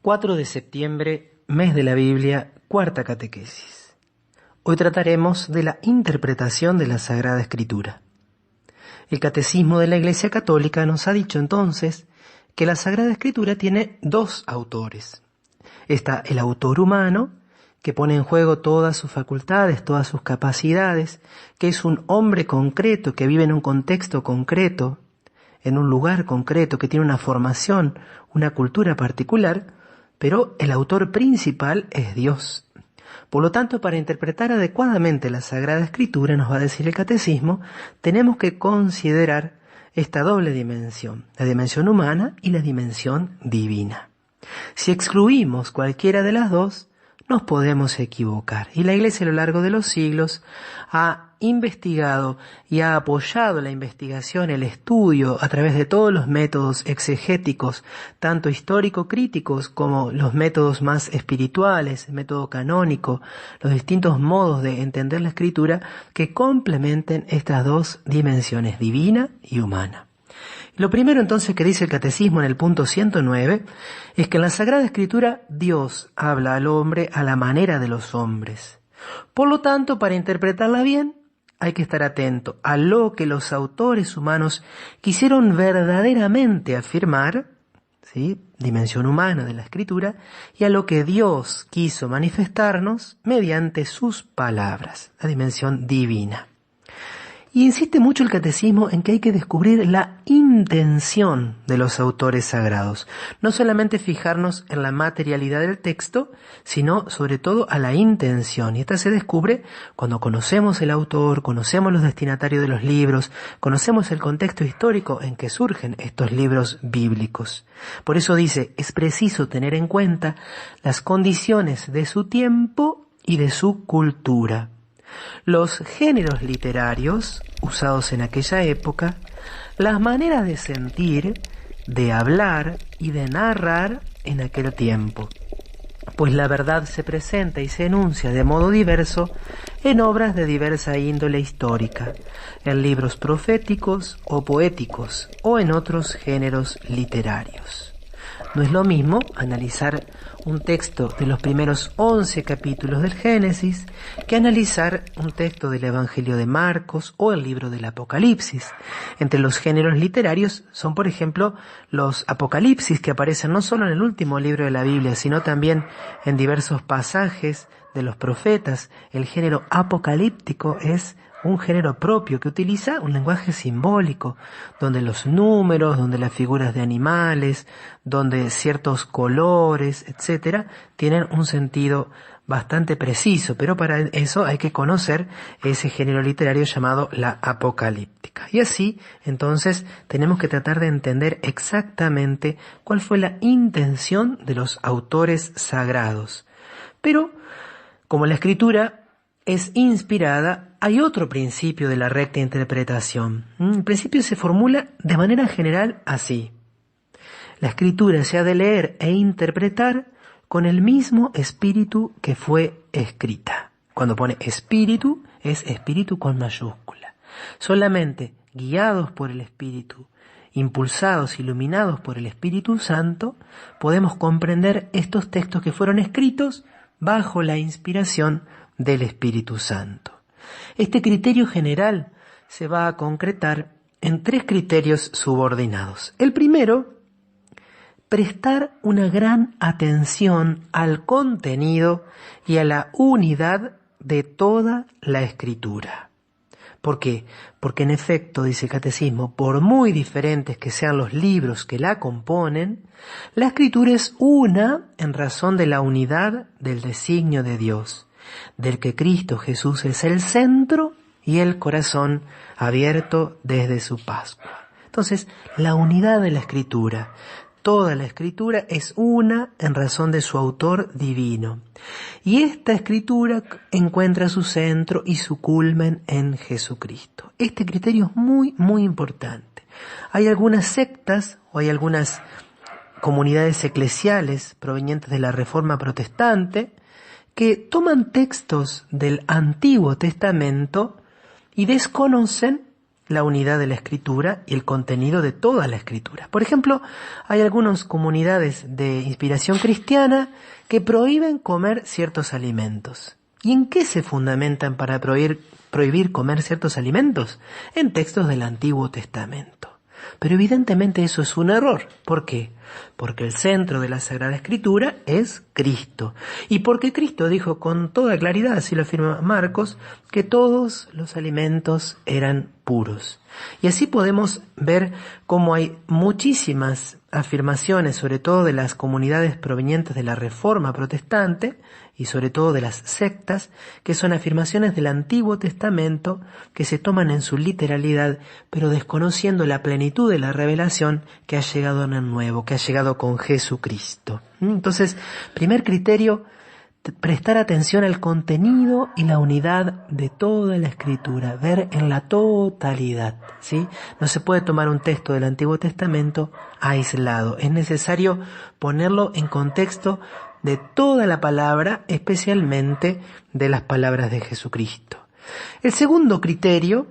4 de septiembre, mes de la Biblia, cuarta catequesis. Hoy trataremos de la interpretación de la Sagrada Escritura. El Catecismo de la Iglesia Católica nos ha dicho entonces que la Sagrada Escritura tiene dos autores. Está el autor humano, que pone en juego todas sus facultades, todas sus capacidades, que es un hombre concreto, que vive en un contexto concreto, en un lugar concreto, que tiene una formación, una cultura particular, pero el autor principal es Dios. Por lo tanto, para interpretar adecuadamente la Sagrada Escritura, nos va a decir el Catecismo, tenemos que considerar esta doble dimensión, la dimensión humana y la dimensión divina. Si excluimos cualquiera de las dos, nos podemos equivocar. Y la Iglesia a lo largo de los siglos ha investigado y ha apoyado la investigación, el estudio a través de todos los métodos exegéticos, tanto histórico-críticos como los métodos más espirituales, el método canónico, los distintos modos de entender la Escritura que complementen estas dos dimensiones, divina y humana. Lo primero entonces que dice el Catecismo en el punto 109 es que en la Sagrada Escritura Dios habla al hombre a la manera de los hombres. Por lo tanto, para interpretarla bien, hay que estar atento a lo que los autores humanos quisieron verdaderamente afirmar, ¿sí?, dimensión humana de la Escritura, y a lo que Dios quiso manifestarnos mediante sus palabras, la dimensión divina. Y insiste mucho el Catecismo en que hay que descubrir la intención de los autores sagrados. No solamente fijarnos en la materialidad del texto, sino sobre todo a la intención. Y esta se descubre cuando conocemos el autor, conocemos los destinatarios de los libros, conocemos el contexto histórico en que surgen estos libros bíblicos. Por eso dice, es preciso tener en cuenta las condiciones de su tiempo y de su cultura. Los géneros literarios usados en aquella época, las maneras de sentir, de hablar y de narrar en aquel tiempo, pues la verdad se presenta y se enuncia de modo diverso en obras de diversa índole histórica, en libros proféticos o poéticos o en otros géneros literarios. No es lo mismo analizar un texto de los primeros 11 capítulos del Génesis que analizar un texto del Evangelio de Marcos o el libro del Apocalipsis. Entre los géneros literarios son, por ejemplo, los Apocalipsis que aparecen no solo en el último libro de la Biblia, sino también en diversos pasajes de los profetas. El género apocalíptico es un género propio que utiliza un lenguaje simbólico, donde los números, donde las figuras de animales, donde ciertos colores, etcétera, tienen un sentido bastante preciso, pero para eso hay que conocer ese género literario llamado la apocalíptica. Y así, entonces, tenemos que tratar de entender exactamente cuál fue la intención de los autores sagrados. Pero, como la Escritura es inspirada, hay otro principio de la recta interpretación. El principio se formula de manera general así. La Escritura se ha de leer e interpretar con el mismo espíritu que fue escrita. Cuando pone espíritu, es espíritu con mayúscula. Solamente guiados por el Espíritu, impulsados, iluminados por el Espíritu Santo, podemos comprender estos textos que fueron escritos bajo la inspiración del Espíritu Santo. Este criterio general se va a concretar en 3 criterios subordinados. El primero, prestar una gran atención al contenido y a la unidad de toda la Escritura. ¿Por qué? Porque en efecto, dice el Catecismo, por muy diferentes que sean los libros que la componen, la Escritura es una en razón de la unidad del designio de Dios, del que Cristo Jesús es el centro y el corazón abierto desde su Pascua. Entonces, la unidad de la Escritura, toda la Escritura es una en razón de su autor divino. Y esta Escritura encuentra su centro y su culmen en Jesucristo. Este criterio es muy, muy importante. Hay algunas sectas o hay algunas comunidades eclesiales provenientes de la Reforma Protestante que toman textos del Antiguo Testamento y desconocen la unidad de la Escritura y el contenido de toda la Escritura. Por ejemplo, hay algunas comunidades de inspiración cristiana que prohíben comer ciertos alimentos. ¿Y en qué se fundamentan para prohibir comer ciertos alimentos? En textos del Antiguo Testamento. Pero evidentemente eso es un error. ¿Por qué? Porque el centro de la Sagrada Escritura es Cristo. Y porque Cristo dijo con toda claridad, así lo afirma Marcos, que todos los alimentos eran puros. Y así podemos ver cómo hay muchísimas afirmaciones, sobre todo de las comunidades provenientes de la Reforma Protestante y sobre todo de las sectas, que son afirmaciones del Antiguo Testamento que se toman en su literalidad, pero desconociendo la plenitud de la revelación que ha llegado en el Nuevo, que ha llegado con Jesucristo. Entonces, primer criterio, prestar atención al contenido y la unidad de toda la Escritura, ver en la totalidad, ¿sí? No se puede tomar un texto del Antiguo Testamento aislado, es necesario ponerlo en contexto de toda la palabra, especialmente de las palabras de Jesucristo. El segundo criterio,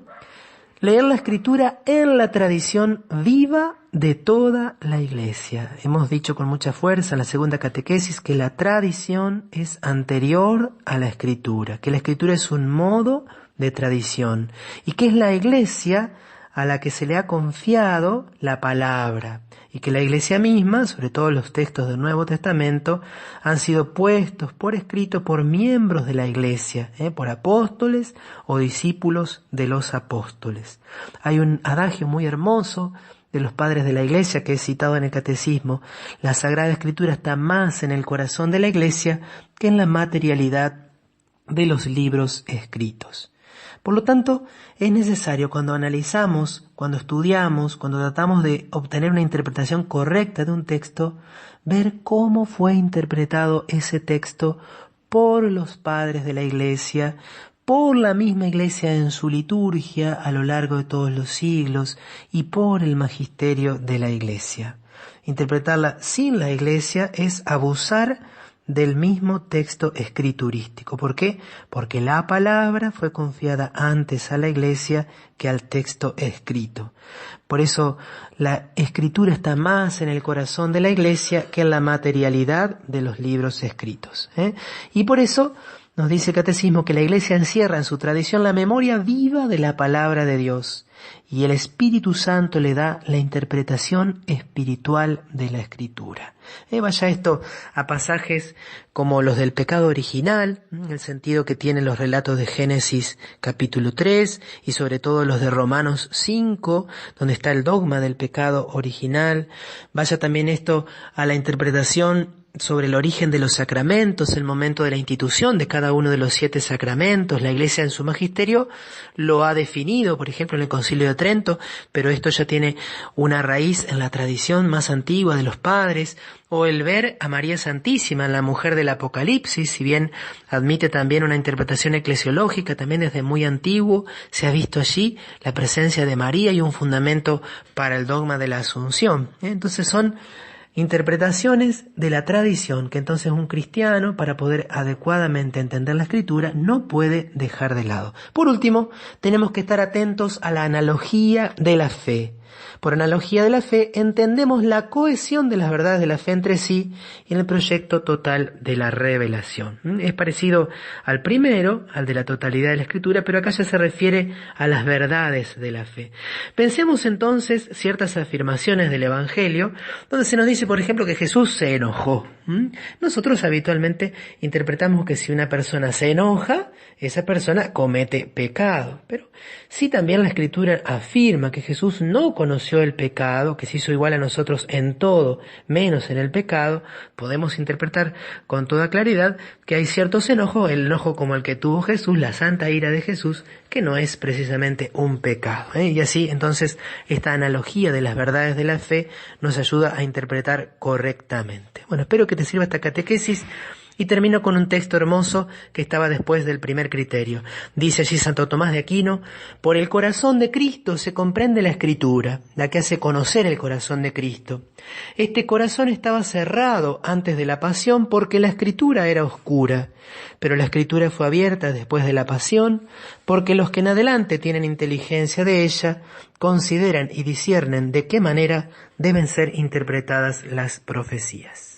leer la Escritura en la tradición viva de toda la Iglesia. Hemos dicho con mucha fuerza en la segunda catequesis que la tradición es anterior a la Escritura, que la Escritura es un modo de tradición y que es la Iglesia a la que se le ha confiado la palabra y que la Iglesia misma, sobre todo los textos del Nuevo Testamento, han sido puestos por escrito por miembros de la Iglesia, por apóstoles o discípulos de los apóstoles. Hay un adagio muy hermoso de los padres de la Iglesia que es citado en el Catecismo: la Sagrada Escritura está más en el corazón de la Iglesia que en la materialidad de los libros escritos. Por lo tanto, es necesario cuando analizamos, cuando estudiamos, cuando tratamos de obtener una interpretación correcta de un texto, ver cómo fue interpretado ese texto por los padres de la Iglesia, por la misma Iglesia en su liturgia a lo largo de todos los siglos y por el magisterio de la Iglesia. Interpretarla sin la Iglesia es abusar del mismo texto escriturístico. ¿Por qué? Porque la palabra fue confiada antes a la Iglesia que al texto escrito. Por eso la Escritura está más en el corazón de la Iglesia que en la materialidad de los libros escritos. Y por eso nos dice el Catecismo que la Iglesia encierra en su tradición la memoria viva de la palabra de Dios y el Espíritu Santo le da la interpretación espiritual de la Escritura. Vaya esto a pasajes como los del pecado original, el sentido que tienen los relatos de Génesis capítulo 3 y sobre todo los de Romanos 5, donde está el dogma del pecado original. Vaya también esto a la interpretación sobre el origen de los sacramentos, el momento de la institución de cada uno de los 7 sacramentos. La Iglesia en su magisterio lo ha definido, por ejemplo, en el Concilio de Trento, pero esto ya tiene una raíz en la tradición más antigua de los padres. O el ver a María Santísima, la mujer del Apocalipsis, si bien admite también una interpretación eclesiológica, también desde muy antiguo se ha visto allí la presencia de María y un fundamento para el dogma de la Asunción. Entonces son interpretaciones de la tradición que entonces un cristiano, para poder adecuadamente entender la Escritura, no puede dejar de lado. Por último, tenemos que estar atentos a la analogía de la fe. Por analogía de la fe entendemos la cohesión de las verdades de la fe entre sí y en el proyecto total de la revelación. Es parecido al primero, al de la totalidad de la Escritura, pero acá ya se refiere a las verdades de la fe. Pensemos entonces ciertas afirmaciones del Evangelio, donde se nos dice, por ejemplo, que Jesús se enojó. Nosotros habitualmente interpretamos que si una persona se enoja, esa persona comete pecado. Pero sí también la Escritura afirma que Jesús no conoció el pecado, que se hizo igual a nosotros en todo, menos en el pecado. Podemos interpretar con toda claridad que hay ciertos enojos, el enojo como el que tuvo Jesús, la santa ira de Jesús, que no es precisamente un pecado. Y así, entonces, esta analogía de las verdades de la fe nos ayuda a interpretar correctamente. Bueno, espero que te sirva esta catequesis Y termino con un texto hermoso que estaba después del primer criterio. Dice allí Santo Tomás de Aquino: por el corazón de Cristo se comprende la Escritura, la que hace conocer el corazón de Cristo. Este corazón estaba cerrado antes de la pasión porque la Escritura era oscura, pero la Escritura fue abierta después de la pasión porque los que en adelante tienen inteligencia de ella consideran y disciernen de qué manera deben ser interpretadas las profecías.